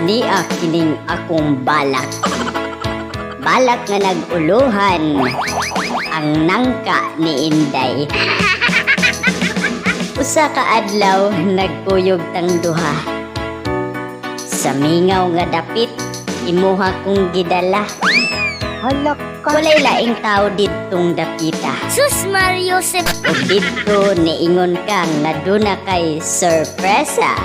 ania kining akong balak. Balak nga naguluhan ang nangka ni Inday. Usa ka adlaw nagkuyog tang duha. Sa mingaw nga dapit imuha kong gidala. Halak ka. Walay laing tao didtong dapita. Sus Mario Sep. Ug didto niingon ka nga duna kay sorpresa.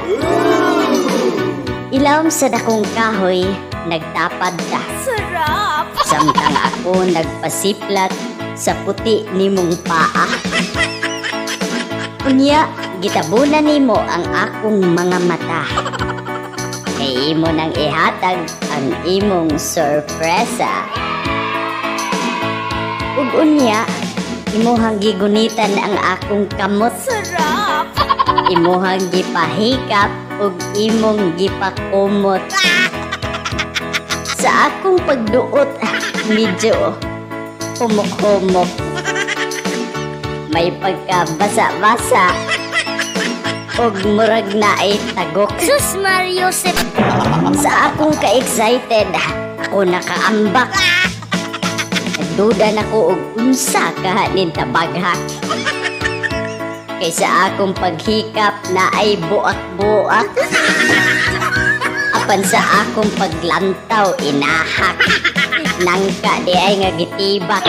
Ilawom sa dakong kahoy nagtapad ta. Sarap. Samtang ako nagpasiplat sa puti nimong paa. Unya, gitabunan nimo ang akong mga mata. Kay imo nang ihatag ang imong sorpresa. Ug unya, imuhang gigunitan ang akong kamot. Sarap. Imuhang gipahikap ug imong gipakumot. Sa akong pagduot, medyo humok-humok. May pagkabasa-basa ug murag na ay tagok. Sus Mario Sep. Sa akong ka-excited, ako nakaambak. Nagduda na ko og unsa kahanin tabaghak. Kaysa akong paghikap na ay buak-buak. Apan sa akong paglantaw inahak. Nangka di ay nga gitibak.